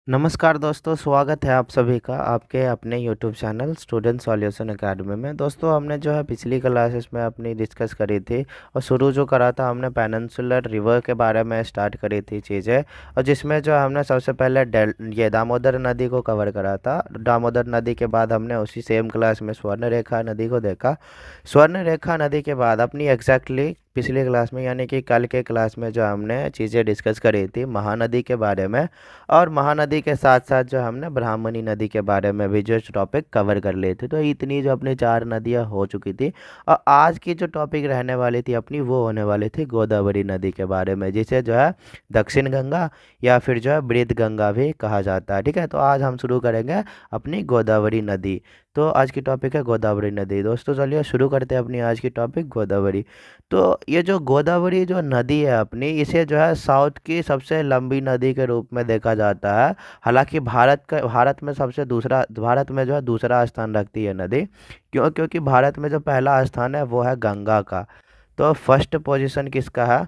नमस्कार दोस्तों, स्वागत है आप सभी का आपके अपने YouTube channel student solution academy में। दोस्तों, हमने जो है पिछली क्लासेस में अपनी डिस्कस करी थी और शुरू जो करा था हमने पेनिनसुलर रिवर के बारे में स्टार्ट करी थी चीज़ें। और जिसमें जो हमने सबसे पहले ये दामोदर नदी को कवर करा था। दामोदर नदी के बाद हमने उसी सेम क्लास में स्वर्ण रेखा नदी को देखा। स्वर्ण रेखा नदी के बाद अपनी एग्जैक्टली पिछली क्लास में यानी कि कल के क्लास में जो हमने चीज़ें डिस्कस करी थी महानदी के बारे में। और महानदी के साथ साथ जो हमने ब्राह्मणी नदी के बारे में भी जो टॉपिक कवर कर लिए थे। तो इतनी जो अपनी 4 नदियाँ हो चुकी थी। और आज की जो टॉपिक रहने वाली थी अपनी वो होने वाली थी गोदावरी नदी के बारे में, जिसे जो है दक्षिण गंगा या फिर जो है बृहद गंगा भी कहा जाता है। ठीक है, तो आज हम शुरू करेंगे अपनी गोदावरी नदी। तो आज की टॉपिक है गोदावरी नदी। दोस्तों चलिए शुरू करते हैं अपनी आज की टॉपिक गोदावरी। तो ये जो गोदावरी जो नदी है अपनी, इसे जो है साउथ की सबसे लंबी नदी के रूप में देखा जाता है। हालांकि भारत में भारत में जो है दूसरा स्थान रखती है नदी। क्योंकि भारत में जो पहला स्थान है वो है गंगा का। तो फर्स्ट पोजीशन किसका है?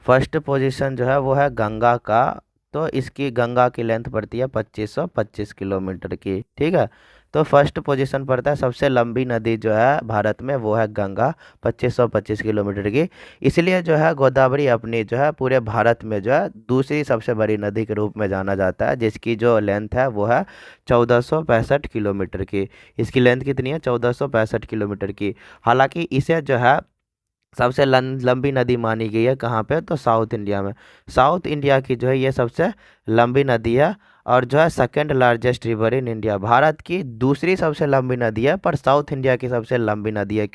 फर्स्ट पोजीशन जो है वो है गंगा का। तो इसकी गंगा की लेंथ पड़ती है 2525 किलोमीटर की। ठीक है, तो फर्स्ट पोजीशन पड़ता है सबसे लंबी नदी जो है भारत में वो है गंगा, 2525 किलोमीटर की। इसलिए जो है गोदावरी अपनी जो है पूरे भारत में जो है दूसरी सबसे बड़ी नदी के रूप में जाना जाता है, जिसकी जो लेंथ है वो है 1465 किलोमीटर की। इसकी लेंथ कितनी है? 1465 किलोमीटर की। हालांकि इसे जो है सबसे लंबी नदी मानी गई है कहाँ पे? तो साउथ इंडिया में। साउथ इंडिया की जो है ये सबसे लंबी नदी है और जो है second largest river in India. Bharat की दूसरी सबसे लंबी नदी है पर साउथ इंडिया की सबसे लंबी नदी है।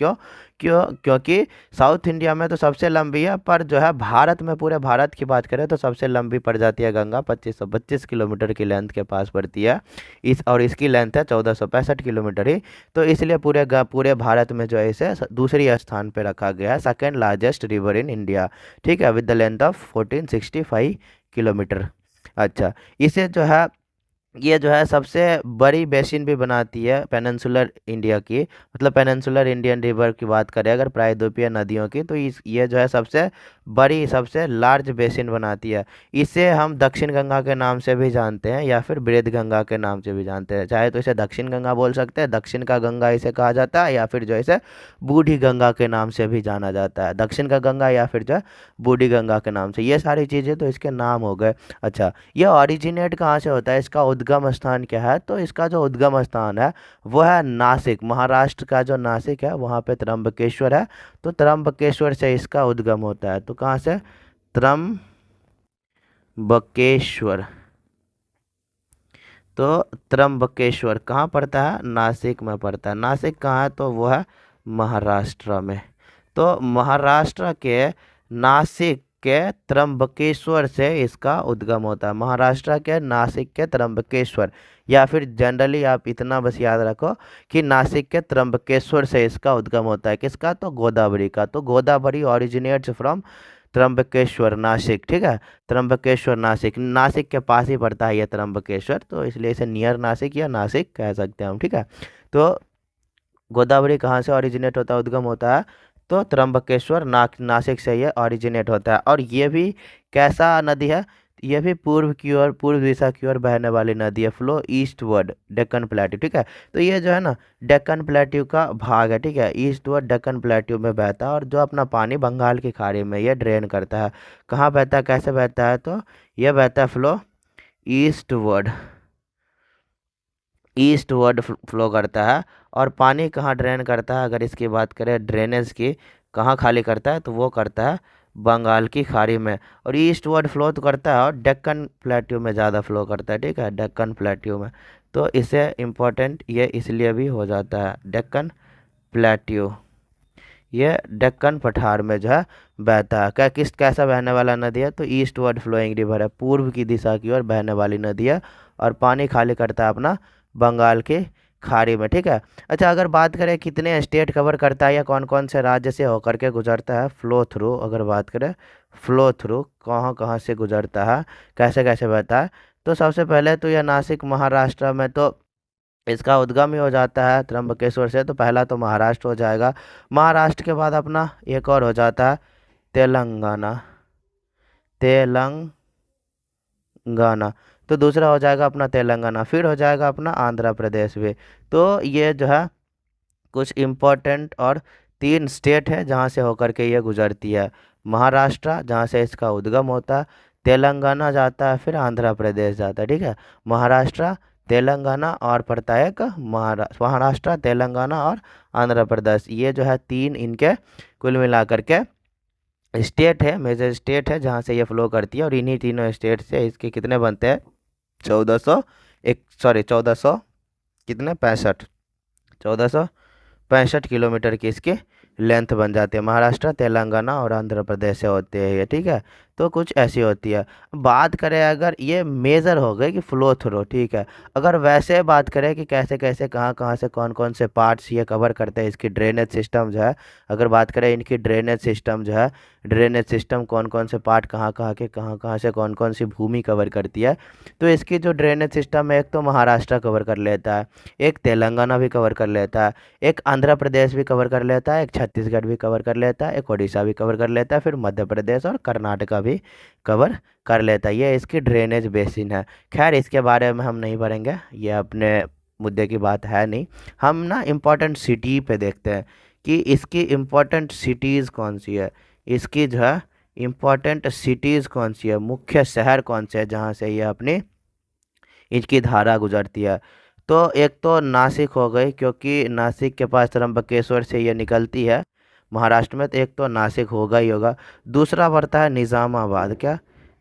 क्योंकि साउथ इंडिया में तो सबसे लंबी है, पर जो है भारत में पूरे भारत की बात करें तो सबसे लंबी पड़ जाती है गंगा, 2525 किलोमीटर की लेंथ के पास पड़ती है। इसकी लेंथ है 1465 किलोमीटर ही। तो इसलिए पूरे भारत में जो है इसे दूसरी स्थान पे रखा गया है, second largest river in India. ठीक है, with the length of 1465 kilometre. अच्छा, इसे जो है ये जो है सबसे बड़ी बेसिन भी बनाती है पेनिनसुलर इंडिया की। मतलब पेनिनसुलर इंडियन रिवर की बात करें अगर प्रायद्वीपीय नदियों की, तो ये जो है सबसे बड़ी सबसे लार्ज बेसिन बनाती है। इसे हम दक्षिण गंगा के नाम से भी जानते हैं या फिर बृहद गंगा के नाम से भी जानते हैं। चाहे तो इसे दक्षिण गंगा बोल सकते हैं, दक्षिण का गंगा इसे कहा जाता है, या फिर जो इसे बूढ़ी गंगा के नाम से भी जाना जाता है। दक्षिण का गंगा या फिर जो है बूढ़ी गंगा के नाम से। ये सारी चीज़ें तो इसके नाम हो गए। अच्छा, ये ओरिजिनेट कहाँ से होता है? इसका उद्गम स्थान क्या है? तो इसका जो उद्गम स्थान है वो है नासिक। महाराष्ट्र का जो नासिक है वहाँ पे त्र्यंबकेश्वर है। तो त्र्यंबकेश्वर से इसका उद्गम होता है। तो कहाँ से? त्र्यंबकेश्वर। तो त्र्यंबकेश्वर कहाँ पड़ता है? नासिक में पड़ता है। नासिक कहाँ है? तो वो है महाराष्ट्र में। तो महाराष्ट्र के नासिक के त्र्यंबकेश्वर से इसका उद्गम होता है। महाराष्ट्र के नासिक के त्र्यंबकेश्वर, या फिर जनरली आप इतना बस याद रखो कि नासिक के त्र्यंबकेश्वर से इसका उद्गम होता है। किसका? तो गोदावरी का। तो गोदावरी ओरिजिनेट्स फ्रॉम त्र्यंबकेश्वर नासिक। ठीक है, त्र्यंबकेश्वर नासिक, नासिक के पास ही पड़ता है ये त्र्यंबकेश्वर, तो इसलिए इसे नियर नासिक या नासिक कह सकते हैं हम। ठीक है, तो गोदावरी कहाँ से ओरिजिनेट होता है, उद्गम होता है? तो त्र्यंबकेश्वर नासिक से ये ओरिजिनेट होता है। और ये भी कैसा नदी है? ये भी पूर्व दिशा की ओर बहने वाली नदी है, फ्लो ईस्टवर्ड डेक्कन प्लेट्यू। ठीक है, तो ये जो है ना डेक्कन प्लेट्यू का भाग है। ठीक है, ईस्टवर्ड डेक्कन प्लेट्यू में बहता है और जो अपना पानी बंगाल की खाड़ी में ये ड्रेन करता है। कहाँ बहता है, कैसे बहता है? तो ये बहता है फ्लो ईस्टवर्ड, फ्लो करता है। और पानी कहाँ ड्रेन करता है? अगर इसकी बात करें ड्रेनेज की, कहाँ खाली करता है? तो वो करता है बंगाल की खाड़ी में। और ईस्ट वर्ड फ्लो तो करता है और डेक्कन प्लेट्यू में ज़्यादा फ्लो करता है। ठीक है, डेक्कन प्लेट्यू में। तो इसे इम्पोर्टेंट ये इसलिए भी हो जाता है डेक्कन प्लेट्यू। ये डेक्कन पठार में जो है बहता है। कैसा बहने वाला नदी है? तो ईस्ट वर्ड फ्लोइंग रिवर है, पूर्व की दिशा की ओर बहने वाली नदी है और पानी खाली करता है अपना बंगाल की खाड़ी में। ठीक है, अच्छा, अगर बात करें कितने स्टेट कवर करता है या कौन कौन से राज्य से होकर के गुजरता है फ्लो थ्रू, अगर बात करें फ्लो थ्रू कहाँ कहाँ से गुजरता है, कैसे कैसे बहता है, तो सबसे पहले तो यह नासिक महाराष्ट्र में, तो इसका उद्गम ही हो जाता है त्र्यंबकेश्वर से। तो पहला तो महाराष्ट्र हो जाएगा। महाराष्ट्र के बाद अपना एक और हो जाता है तेलंगाना। तेलंगाना तो दूसरा हो जाएगा अपना तेलंगाना, फिर हो जाएगा अपना आंध्र प्रदेश भी। तो ये जो है कुछ इम्पोर्टेंट और 3 स्टेट है जहाँ से होकर के ये गुजरती है। महाराष्ट्र जहाँ से इसका उद्गम होता है, तेलंगाना जाता है, फिर आंध्र प्रदेश जाता है। ठीक है, महाराष्ट्र, तेलंगाना और पड़ता है एक महाराष्ट्र, तेलंगाना और आंध्र प्रदेश। ये जो है 3 इनके कुल मिलाकर के स्टेट है, मेजर स्टेट है जहाँ से ये फ्लो करती है। और इन्हीं तीनों स्टेट से इसके कितने बनते हैं, 1400 कितने 65 किलोमीटर की इसकी लेंथ बन जाती है। महाराष्ट्र, तेलंगाना और आंध्र प्रदेश से होते हैं ये। ठीक है, तो कुछ ऐसी होती है। बात करें अगर ये मेजर हो गए कि फ्लो थ्रू, ठीक है। अगर वैसे बात करें कि कैसे कैसे कहाँ कहाँ से कौन कौन से पार्ट्स ये कवर करते हैं, इसकी ड्रेनेज सिस्टम जो है, अगर बात करें इनकी ड्रेनेज सिस्टम जो है, ड्रेनेज सिस्टम कौन कौन से पार्ट कहाँ कहाँ के कहाँ कहाँ से कौन कौन सी भूमि कवर करती है, तो इसकी जो ड्रेनेज सिस्टम है, एक तो महाराष्ट्र कवर कर लेता है, एक तेलंगाना भी कवर कर लेता है, एक आंध्र प्रदेश भी कवर कर लेता है, एक छत्तीसगढ़ भी कवर कर लेता है, एक उड़ीसा भी कवर कर लेता है, फिर मध्य प्रदेश और कर्नाटका भी कवर कर लेता है। ये इसकी ड्रेनेज बेसिन है। खैर इसके बारे में हम नहीं पढ़ेंगे, ये अपने मुद्दे की बात है नहीं। हम ना इम्पोर्टेंट सिटी पे देखते हैं कि इसकी इम्पोर्टेंट सिटीज़ कौन सी है, इसकी जो है इम्पोर्टेंट सिटीज़ कौन सी है, मुख्य शहर कौन से है जहाँ से ये अपनी इसकी धारा गुजरती है। तो एक तो नासिक हो गई, क्योंकि नासिक के पास त्र्यंबकेश्वर से ये निकलती है महाराष्ट्र में, तो एक तो नासिक होगा ही होगा। दूसरा पड़ता है निज़ामाबाद, क्या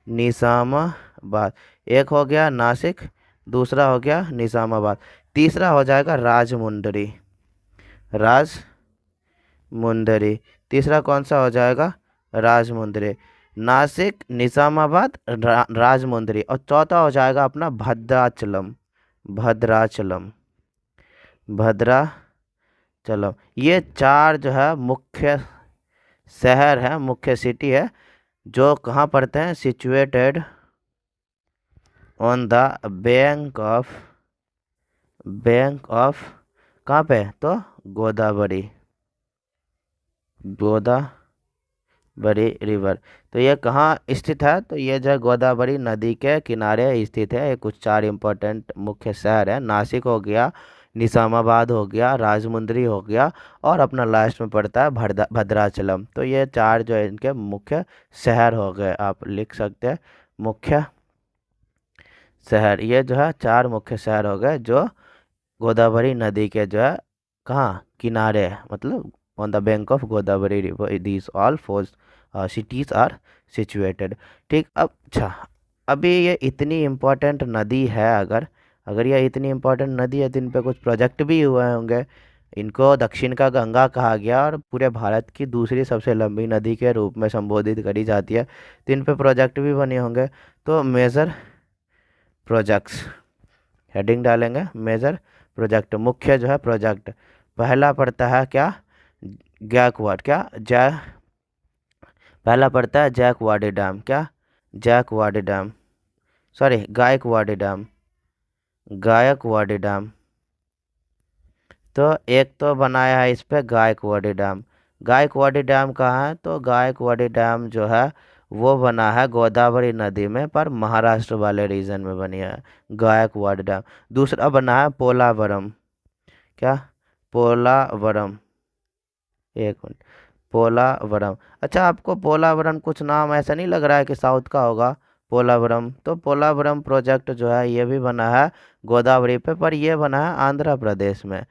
निज़ामाबाद, एक हो गया नासिक, दूसरा हो गया निज़ामाबाद, तीसरा हो जाएगा राजमुंदरी, राजमुंदरी, तीसरा कौन सा हो जाएगा, राजमुंदरी, नासिक, निज़ामाबाद, राजमुंदरी, और चौथा हो जाएगा अपना भद्राचलम, भद्राचलम, भद्राचलम। ये 4 जो है मुख्य शहर है, मुख्य सिटी है, जो कहाँ पड़ते हैं, situated on the bank of कहाँ पे, तो गोदावरी रिवर। तो ये कहाँ स्थित है, तो ये जो है गोदावरी नदी के किनारे स्थित है। ये कुछ 4 इंपॉर्टेंट मुख्य शहर है, नासिक हो गया, निज़ामाबाद हो गया, राजमुंदरी हो गया, और अपना लास्ट में पड़ता है भद्राचलम। तो ये 4 जो है इनके मुख्य शहर हो गए, आप लिख सकते हैं मुख्य शहर। ये जो है 4 मुख्य शहर हो गए जो गोदावरी नदी के जो है कहाँ किनारे है, मतलब on the bank of Godavari river these all 4 cities are situated. ठीक, अब अच्छा, अभी ये इतनी इम्पोर्टेंट नदी है, अगर ये इतनी इम्पोर्टेंट नदी है तो इन पे कुछ प्रोजेक्ट भी हुए होंगे। इनको दक्षिण का गंगा कहा गया और पूरे भारत की दूसरी सबसे लंबी नदी के रूप में संबोधित करी जाती है, तो इन पे प्रोजेक्ट भी बने होंगे। तो मेजर प्रोजेक्ट्स हेडिंग डालेंगे, मेजर प्रोजेक्ट, मुख्य जो है प्रोजेक्ट। पहला पड़ता है क्या, गैकवाड, क्या पहला पड़ता है जैकवाडी डैम, क्या जैकवाडी डैम, सॉरी गायकवाड़ी डैम, गायकवाड़ी डैम। तो एक तो बनाया है इस पे गायकवाड़ी डैम। गायकवाड़ी डैम कहाँ है, तो गायकवाड़ी डैम जो है वो बना है गोदावरी नदी में, पर महाराष्ट्र वाले रीजन में बनी है गायकवाड़ी डैम। दूसरा बना है पोलावरम, क्या पोलावरम, एक मिनट, पोलावरम। अच्छा, आपको पोलावरम कुछ नाम ऐसा नहीं लग रहा है कि साउथ का होगा पोलावरम? तो पोलावरम प्रोजेक्ट जो है ये भी बना है गोदावरी पे, पर ये बना है आंध्र प्रदेश में।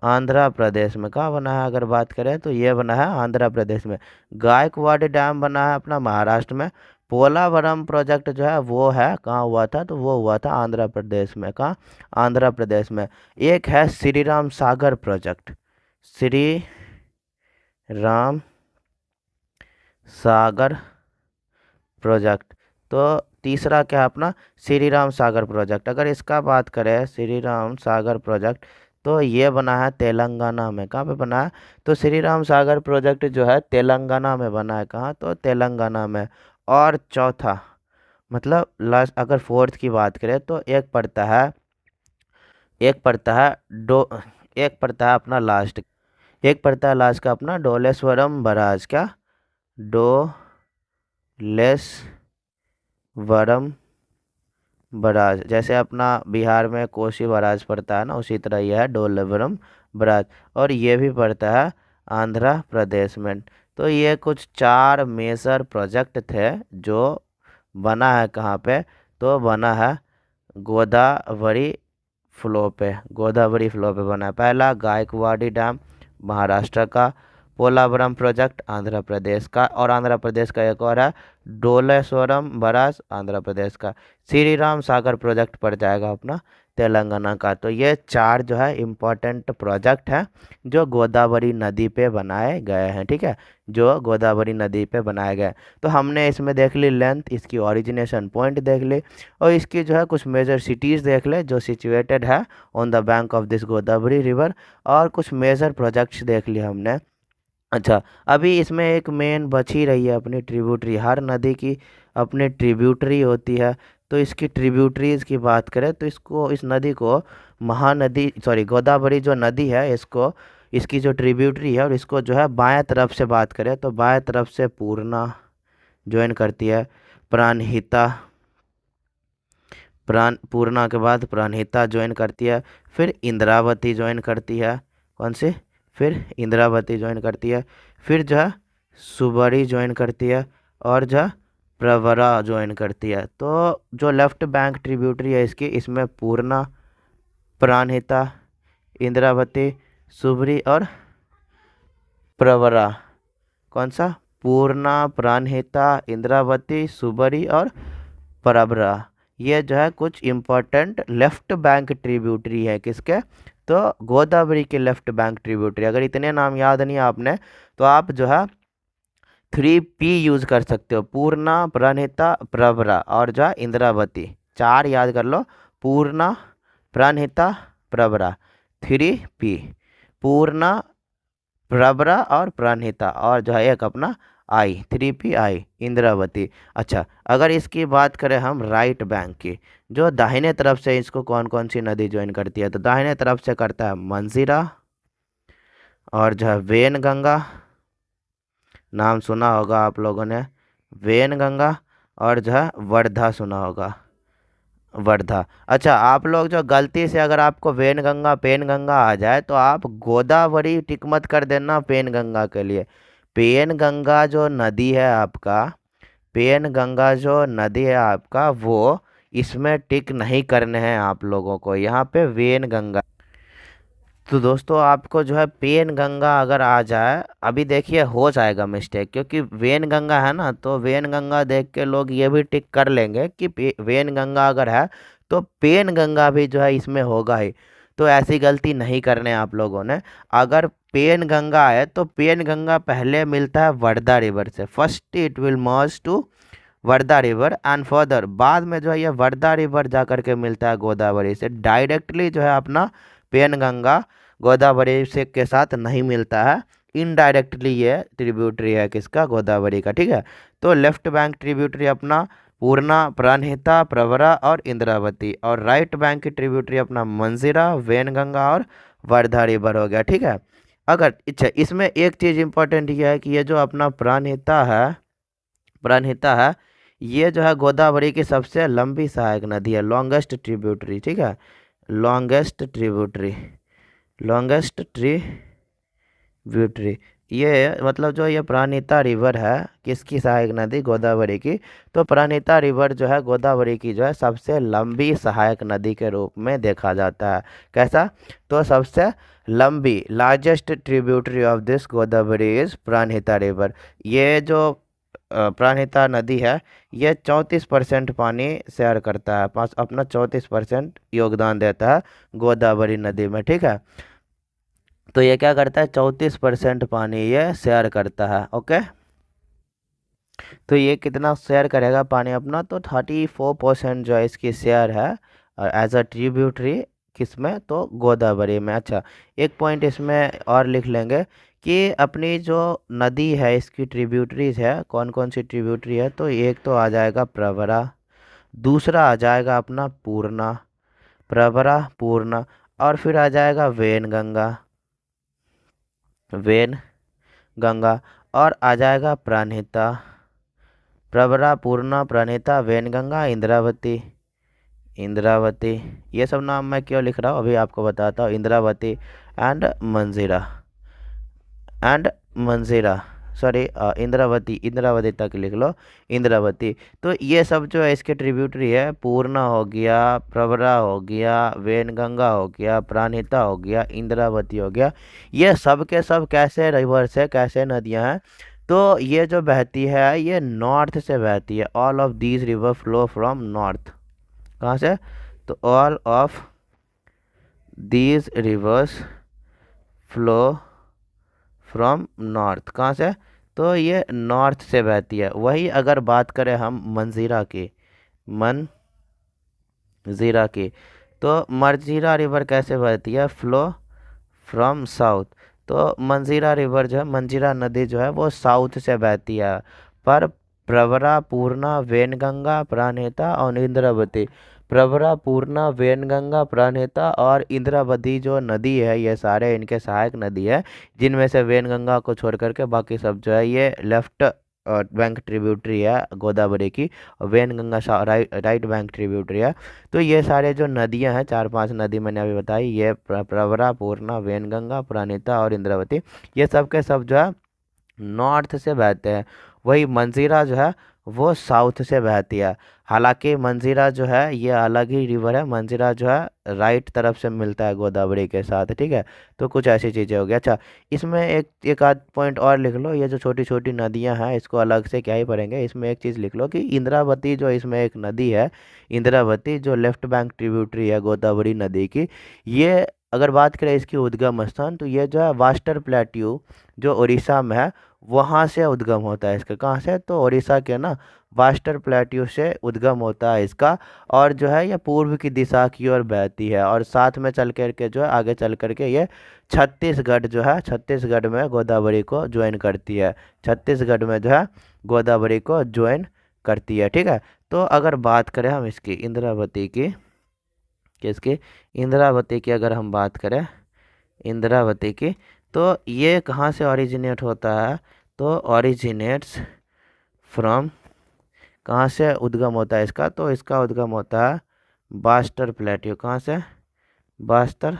आंध्र प्रदेश में कहाँ बना है, अगर बात करें तो ये बना है आंध्र प्रदेश में। गायकवाड़ी डैम बना है अपना महाराष्ट्र में। पोलावरम प्रोजेक्ट जो है वो है कहाँ हुआ था, तो वो हुआ था आंध्र प्रदेश में। कहाँ, आंध्र प्रदेश में। एक है श्री राम सागर प्रोजेक्ट, श्री राम सागर प्रोजेक्ट। तो तीसरा क्या है अपना श्री राम सागर प्रोजेक्ट। अगर इसका बात करें श्री राम सागर प्रोजेक्ट, तो ये बना है तेलंगाना में। कहाँ पे बना है, तो श्री राम सागर प्रोजेक्ट जो है तेलंगाना में बना है। कहाँ, तो तेलंगाना में। और चौथा मतलब लास्ट, अगर फोर्थ की बात करें तो एक पड़ता है डो एक पड़ता है अपना लास्ट, एक पड़ता है लास्ट का अपना डोलेश्वरम बराज, क्या डोलेश्वरम बराज, जैसे अपना बिहार में कोसी बराज पड़ता है ना, उसी तरह यह है डोलवरम बराज। और ये भी पड़ता है आंध्र प्रदेश में। तो ये कुछ 4 मेजर प्रोजेक्ट थे जो बना है कहाँ पे, तो बना है गोदावरी फ्लो पे, गोदावरी फ्लो पे बना है। पहला गायकवाड़ी डैम महाराष्ट्र का, पोलावरम प्रोजेक्ट आंध्र प्रदेश का, और आंध्र प्रदेश का एक और है डोलेश्वरम बराज आंध्र प्रदेश का। श्री राम सागर प्रोजेक्ट पड़ जाएगा अपना तेलंगाना का। तो ये 4 जो है इम्पोर्टेंट प्रोजेक्ट हैं जो गोदावरी नदी पे बनाए गए हैं, ठीक है, जो गोदावरी नदी पे बनाए गए। तो हमने इसमें देख ली लेंथ, इसकी ओरिजिनेशन पॉइंट देख ली, और इसकी जो है कुछ मेजर सिटीज़ देख ले जो सिचुएटेड है on the bank of this Godavari river, और कुछ मेजर प्रोजेक्ट्स देख लिए हमने। अच्छा, अभी इसमें एक मेन बच ही रही है अपनी ट्रिब्यूटरी। हर नदी की अपनी ट्रिब्यूटरी होती है। तो इसकी ट्रिब्यूटरीज की बात करें तो इसको, इस नदी को महानदी, सॉरी गोदावरी जो नदी है इसको, इसकी जो ट्रिब्यूटरी है, और इसको जो है बाएं तरफ से बात करें तो बाएं तरफ से पूर्णा ज्वाइन करती है, प्राणहिता, पूर्णा के बाद प्राणहिता ज्वाइन करती है, फिर इंद्रावती ज्वाइन करती है, कौन सी, फिर इंद्रावती ज्वाइन करती है, फिर जो है सुबरी ज्वाइन करती है, और जो है प्रवरा ज्वाइन करती है। तो जो लेफ्ट बैंक ट्रिब्यूटरी है इसकी, इसमें पूर्णा, प्राणहिता, इंद्रावती, सुबरी और प्रवरा, कौन सा, पूर्णा, प्राणहिता, इंद्रावती, सुबरी और प्रवरा, ये जो है कुछ इम्पोर्टेंट लेफ्ट बैंक ट्रिब्यूटरी है किसके, तो गोदावरी के लेफ्ट बैंक ट्रिब्यूटरी। अगर इतने नाम याद नहीं है आपने तो आप जो है 3P यूज कर सकते हो, पूर्णा, प्राणहिता, प्रवरा और जो है इंद्रावती। 4 याद कर लो, पूर्णा, प्राणहिता, प्रवरा, 3P, पूर्णा, प्रवरा और प्राणहिता, और जो है एक अपना आई, 3P आई, इंद्रावती। अच्छा, अगर इसकी बात करें हम राइट बैंक की, जो दाहिने तरफ से इसको कौन कौन सी नदी ज्वाइन करती है, तो दाहिने तरफ से करता है मंजीरा, और जो है वेन गंगा, नाम सुना होगा आप लोगों ने, वेन गंगा, और जो है वर्धा सुना होगा, वर्धा। अच्छा, आप लोग जो गलती से अगर आपको वेन गंगा पेन गंगा आ जाए तो आप गोदावरी टिक मत कर देना पेन गंगा के लिए। पेन गंगा जो नदी है आपका, पेन गंगा जो नदी है आपका, वो इसमें टिक नहीं करने हैं आप लोगों को, यहाँ पे वेन गंगा। तो दोस्तों आपको जो है पेन गंगा अगर आ जाए, अभी देखिए हो जाएगा मिस्टेक, क्योंकि वेन गंगा है ना, तो वेन गंगा देख के लोग ये भी टिक कर लेंगे कि वेन गंगा अगर है तो पेन गंगा भी जो है इसमें होगा ही। तो ऐसी गलती नहीं करने आप लोगों ने। अगर पेन गंगा है तो पेन गंगा पहले मिलता है वर्धा रिवर से, first it will merge to Wardha river and further, बाद में जो है ये वर्धा रिवर जा करके मिलता है गोदावरी से। डायरेक्टली जो है अपना पेन गंगा गोदावरी से के साथ नहीं मिलता है, इनडायरेक्टली ये ट्रिब्यूटरी है किसका, गोदावरी का, ठीक है। तो लेफ्ट बैंक ट्रिब्यूटरी अपना पूर्णा, प्राणहिता, प्रवरा और इंद्रावती, और राइट बैंक की ट्रिब्यूटरी अपना मंजीरा, वेनगंगा और वर्धा रिवर हो गया, ठीक है। अगर अच्छा, इसमें एक चीज़ इंपॉर्टेंट ये है कि ये जो अपना प्राणहिता है, प्राणहिता है, ये जो है गोदावरी की सबसे लंबी सहायक नदी है, लॉन्गेस्ट ट्रिब्यूटरी, ठीक है, लॉन्गेस्ट ट्रिब्यूटरी, लॉन्गेस्ट ट्रिब्यूटरी। ये मतलब जो ये प्राणहिता रिवर है किसकी सहायक नदी, गोदावरी की। तो प्राणहिता रिवर जो है गोदावरी की जो है सबसे लंबी सहायक नदी के रूप में देखा जाता है। कैसा, तो सबसे लंबी, largest tributary of this Godavari is Pranhita river. ये जो प्राणहिता नदी है ये 34% पानी शेयर करता है, पास अपना 34% योगदान देता है गोदावरी नदी में, ठीक है। तो ये क्या करता है, 34% पानी ये शेयर करता है, ओके। तो ये कितना शेयर करेगा पानी अपना, तो 34% जो है इसकी शेयर है एज अ ट्रिब्यूटरी किसमें, तो गोदावरी में। अच्छा, एक पॉइंट इसमें और लिख लेंगे कि अपनी जो नदी है इसकी ट्रिब्यूटरीज है, कौन कौन सी ट्रिब्यूटरी है, तो एक तो आ जाएगा प्रवरा, दूसरा आ जाएगा अपना पूर्णा, प्रवरा पूर्णा, और फिर आ जाएगा वेन गंगा, वेन गंगा, और आ जाएगा प्राणहिता, प्रवरा, पूर्णा, प्रणीता, वेनगंगा, इंद्रावती, इंद्रावती, ये सब नाम मैं क्यों लिख रहा हूँ अभी आपको बताता हूँ। इंद्रावती एंड मंजीरा, एंड मंजीरा, सॉरी इंद्रावती, इंद्रावती तक लिख लो, इंद्रावती। तो ये सब जो है इसके ट्रिब्यूटरी है, पूर्णा हो गया, प्रवरा हो गया, वेनगंगा हो गया, प्राणहिता हो गया, इंद्रावती हो गया। ये सब के सब कैसे रिवर्स है, कैसे नदियां हैं, तो ये जो बहती है ये नॉर्थ से बहती है। All of these river flow from north. कहाँ से, तो all of these rivers flow from north. कहाँ से, तो ये नॉर्थ से बहती है। वही अगर बात करें हम मंजीरा की, मंजीरा की, तो मंजीरा रिवर कैसे बहती है, फ्लो फ्रॉम साउथ। तो मंजीरा रिवर जो है, मंजीरा नदी जो है वो साउथ से बहती है। पर प्रवरा, पूर्णा, वेनगंगा, प्राणहिता और इंद्रावती, प्रवरा, पूर्णा, वेनगंगा, प्राणहिता और इंद्रावती जो नदी है ये सारे इनके सहायक नदी है, जिनमें से वेनगंगा को छोड़ करके बाकी सब जो है ये लेफ्ट बैंक ट्रिब्यूटरी है गोदावरी की, और वेनगंगा राइट बैंक ट्रिब्यूटरी है। तो ये सारे जो नदियां हैं, 4-5 नदी मैंने अभी बताई, ये प्रवरा, पूर्णा, वेनगंगा, प्राणहिता और इंद्रावती, ये सब के सब जो है नॉर्थ से बहते हैं। वही मंजीरा जो है वो साउथ से बहती है। हालांकि मंजीरा जो है ये अलग ही रिवर है, मंजीरा जो है राइट तरफ से मिलता है गोदावरी के साथ, ठीक है। तो कुछ ऐसी चीज़ें हो गई। अच्छा, इसमें एक एक आध पॉइंट और लिख लो, ये जो छोटी छोटी नदियां हैं इसको अलग से क्या ही पढ़ेंगे, इसमें एक चीज़ लिख लो कि इंद्रावती जो इसमें एक नदी है, इंद्रावती जो लेफ्ट बैंक ट्रिब्यूटरी है गोदावरी नदी की, ये अगर बात करें इसकी उद्गम स्थान, तो ये जो है वास्टर प्लेट्यू जो उड़ीसा में है वहाँ से उद्गम होता है इसका। कहाँ से, तो उड़ीसा के ना वास्टर प्लेट्यू से उद्गम होता है इसका। और जो है ये पूर्व की दिशा की ओर बहती है, और साथ में चल कर के जो है आगे चल कर के ये छत्तीसगढ़ जो है, छत्तीसगढ़ में गोदावरी को ज्वाइन करती है। छत्तीसगढ़ में जो है गोदावरी को ज्वाइन करती है, ठीक है। तो अगर बात करें हम इसकी इंद्रावती की, किसकी, इंद्रावती की अगर हम बात करें, इंद्रावती की, तो ये कहाँ से ओरिजिनेट होता है, तो ओरिजिनेट्स फ्रॉम, कहाँ से उद्गम होता है इसका, तो इसका उद्गम होता है बास्टर प्लेट्यू। कहाँ से, बास्टर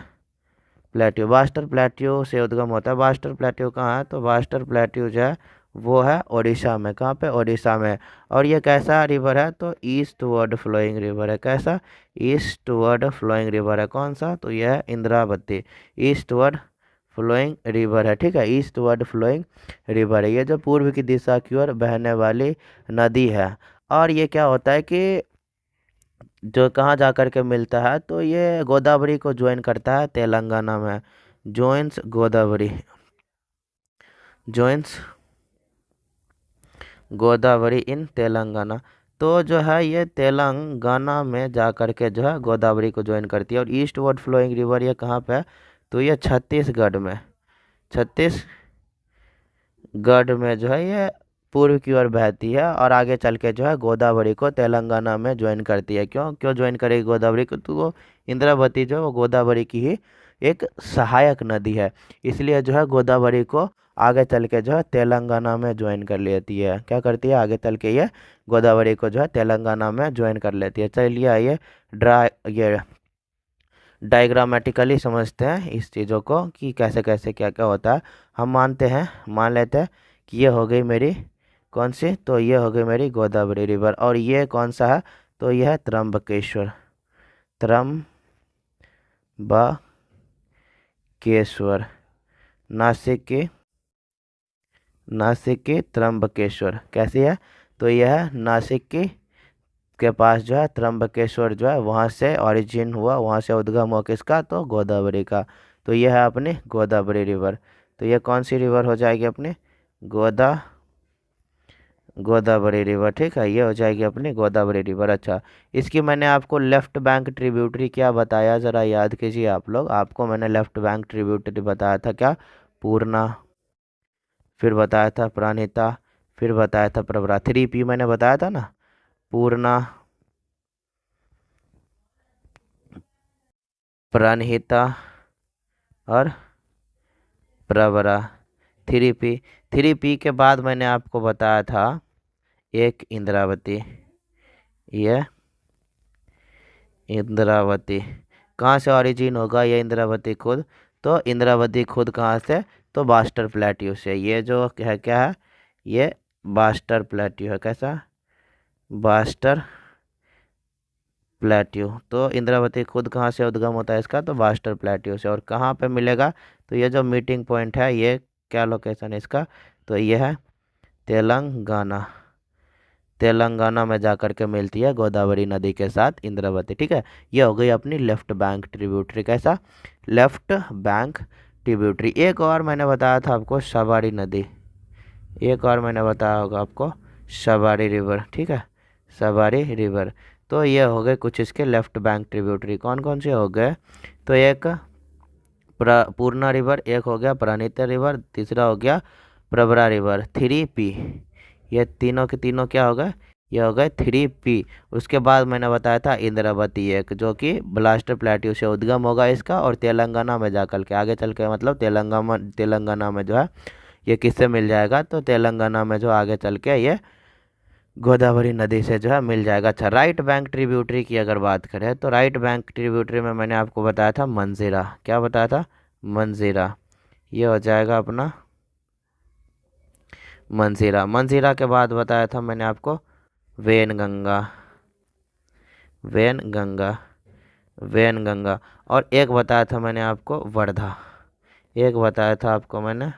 प्लेट्यू, बास्टर प्लेट्यू से उद्गम होता है। बास्टर प्लेट्यू कहाँ है, तो बास्टर प्लेट्यू जो है वो है उड़ीसा में। कहाँ पे, उड़ीसा में। और ये कैसा रिवर है, तो ईस्ट वर्ड फ्लोइंग रिवर है। कैसा, ईस्ट वर्ड फ्लोइंग रिवर है। कौन सा, तो यह है Indravati, eastward flowing river है, ठीक है। ईस्ट वर्ड फ्लोइंग रिवर है, ये जो पूर्व की दिशा की ओर बहने वाली नदी है। और ये क्या होता है कि जो कहाँ जा कर के मिलता है, तो ये गोदावरी को ज्वाइन करता है तेलंगाना में। ज्वाइंस गोदावरी, ज्वाइंस गोदावरी इन तेलंगाना। तो जो है ये तेलंगाना में जा कर के जो है गोदावरी को ज्वाइन करती है। और ईस्ट वर्ड फ्लोइंग रिवर ये कहाँ पे है, तो ये छत्तीसगढ़ में, छत्तीसगढ़ में जो है ये पूर्व की ओर बहती है, और आगे चल के जो है गोदावरी को तेलंगाना में ज्वाइन करती है। क्यों क्यों ज्वाइन करेगी गोदावरी को, तो वो इंद्रावती जो है वो गोदावरी की ही एक सहायक नदी है, इसलिए जो है गोदावरी को आगे चल के जो है तेलंगाना में ज्वाइन कर लेती है। क्या करती है, आगे चल के ये गोदावरी को जो है तेलंगाना में ज्वाइन कर लेती है। चलिए आइए ये डायग्रामेटिकली समझते हैं इस चीज़ों को कि कैसे कैसे क्या क्या होता है। हम मानते हैं, मान लेते हैं कि ये हो गई मेरी कौन सी, तो ये हो गई मेरी गोदावरी रिवर। और ये कौन सा है, तो यह है त्र्यंबकेश्वर, त्र्यंबकेश्वर, नासिक के, नासिक के त्र्यंबकेश्वर कैसी है, तो यह है नासिक के पास जो है त्र्यंबकेश्वर जो है वहाँ से ओरिजिन हुआ, वहाँ से उद्गम हुआ किसका, तो गोदावरी का। तो यह है अपनी गोदावरी रिवर। तो ये कौन सी रिवर हो जाएगी अपनी, गोदावरी रिवर, ठीक है। ये हो जाएगी अपनी गोदावरी रिवर। अच्छा, इसकी मैंने आपको लेफ्ट बैंक ट्रिब्यूटरी क्या बताया, ज़रा याद कीजिए आप लोग। आपको मैंने लेफ्ट बैंक ट्रिब्यूटरी बताया था क्या, पूर्णा, फिर बताया था प्राणहिता, फिर बताया था प्रवरा। 3P मैंने बताया था ना, पूर्णा, प्राणहिता और प्रवरा। 3P, 3P के बाद मैंने आपको बताया था एक इंद्रावती, ये इंद्रावती कहाँ से ऑरिजिन होगा ये इंद्रावती खुद? तो इंद्रावती खुद कहाँ से? तो बास्टर प्लेट्यू से। ये जो है क्या है? ये बास्टर प्लेट्यू है। कैसा? Bastard plateau. तो इंद्रावती खुद कहाँ से उद्गम होता है इसका? तो बास्टर प्लेट्यू से। और कहाँ पे मिलेगा? तो ये जो मीटिंग पॉइंट है ये क्या लोकेशन है इसका? तो ये है तेलंगाना। तेलंगाना में जा कर के मिलती है गोदावरी नदी के साथ इंद्रावती। ठीक है, ये हो गई अपनी लेफ्ट बैंक ट्रिब्यूटरी। कैसा? Left bank tributary. एक और मैंने बताया था आपको शबारी नदी। एक और मैंने बताया होगा आपको शबारी रिवर। ठीक है, शबारी रिवर। तो ये हो गए कुछ इसके लेफ्ट बैंक ट्रिब्यूटरी। कौन कौन से हो गए? तो एक पूर्णा रिवर, एक हो गया प्रणिता रिवर, तीसरा हो गया प्रवरा रिवर। 3P। ये तीनों के तीनों क्या हो गए? ये हो गए 3P। उसके बाद मैंने बताया था इंद्रावती एक, जो कि ब्लास्टर प्लेट्यू से उद्गम होगा इसका, और तेलंगाना में जा के आगे चल के मतलब तेलंगाना में जो है ये किससे मिल जाएगा? तो तेलंगाना में जो आगे चल के ये गोदावरी नदी से जो है मिल जाएगा। अच्छा, राइट बैंक ट्रिब्यूटरी की अगर बात करें तो राइट बैंक ट्रिब्यूटरी में मैंने आपको बताया था मंजीरा। क्या बताया था? मंजीरा। ये हो जाएगा अपना मंजीरा। मंजीरा के बाद बताया था मैंने आपको वेनगंगा। वेनगंगा। वेनगंगा। और एक बताया था मैंने आपको वर्धा। एक बताया था आपको मैंने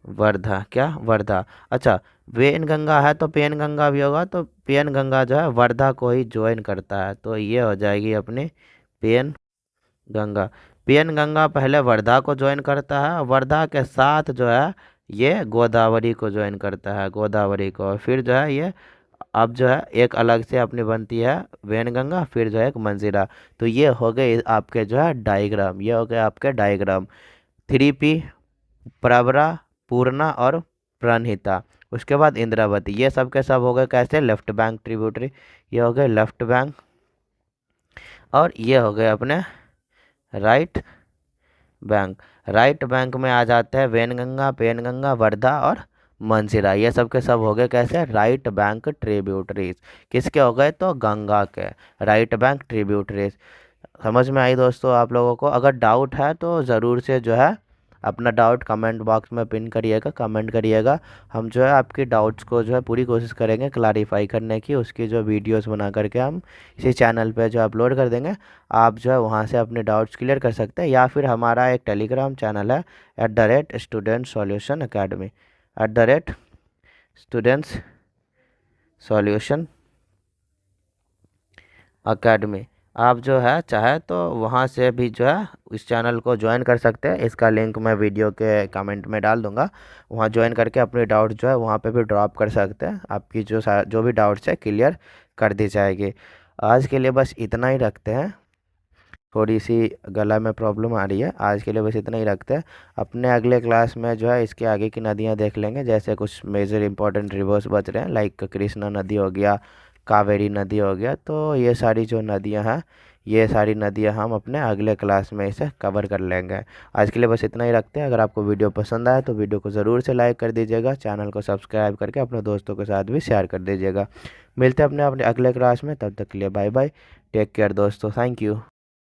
वर्धा। क्या? वर्धा। अच्छा, वेनगंगा है तो पेनगंगा भी होगा, तो पेनगंगा जो है वर्धा को ही ज्वाइन करता है, तो ये हो जाएगी अपनी पेन गंगा। पेनगंगा पहले वर्धा को ज्वाइन करता है, वर्धा के साथ जो है ये गोदावरी को ज्वाइन करता है, गोदावरी को। फिर जो है ये अब जो है एक अलग से अपनी बनती है वेनगंगा, फिर जो है एक मंजीरा। तो ये हो गए आपके जो है डायग्राम। ये हो गए आपके डायग्राम। 3P, प्रवरा, पूर्णा और प्रणहिता। उसके बाद इंद्रावती। ये सब के सब हो गए कैसे? Left bank tributary. ये हो गए लेफ्ट बैंक। और ये हो गए अपने राइट बैंक। राइट बैंक में आ जाते हैं वेनगंगा, पेनगंगा, वर्धा और मंजीरा। ये सब के सब हो गए कैसे? Right bank tributaries. किसके हो गए? तो गंगा के राइट बैंक ट्रिब्यूटरीज। समझ में आई दोस्तों आप लोगों को? अगर डाउट है तो ज़रूर से जो है अपना डाउट कमेंट बॉक्स में पिन करिएगा, कमेंट करिएगा। हम जो है आपकी डाउट्स को जो है पूरी कोशिश करेंगे क्लैरिफाई करने की। उसकी जो वीडियोस बना करके हम इसी चैनल पे जो अपलोड कर देंगे। आप जो है वहाँ से अपने डाउट्स क्लियर कर सकते हैं, या फिर हमारा एक टेलीग्राम चैनल है @student solution academy, @students solution academy। आप जो है चाहे तो वहाँ से भी जो है इस चैनल को ज्वाइन कर सकते हैं। इसका लिंक मैं वीडियो के कमेंट में डाल दूंगा। वहाँ ज्वाइन करके अपने डाउट जो है वहाँ पे भी ड्रॉप कर सकते हैं। आपकी जो भी डाउट्स है क्लियर कर दी जाएगी। आज के लिए बस इतना ही रखते हैं। थोड़ी सी गला में प्रॉब्लम आ रही है, आज के लिए बस इतना ही रखते हैं। अपने अगले क्लास में जो है इसके आगे की नदियाँ देख लेंगे, जैसे कुछ मेजर इंपॉर्टेंट रिवर्स बच रहे हैं, लाइक कृष्णा नदी हो गया, कावेरी नदी हो गया। तो ये सारी जो नदियाँ हैं, ये सारी नदियाँ हम अपने अगले क्लास में इसे कवर कर लेंगे। आज के लिए बस इतना ही रखते हैं। अगर आपको वीडियो पसंद आया तो वीडियो को ज़रूर से लाइक कर दीजिएगा, चैनल को सब्सक्राइब करके अपने दोस्तों के साथ भी शेयर कर दीजिएगा। मिलते हैं अपने अगले क्लास में, तब तक के लिए बाय बाय, टेक केयर दोस्तों, थैंक यू।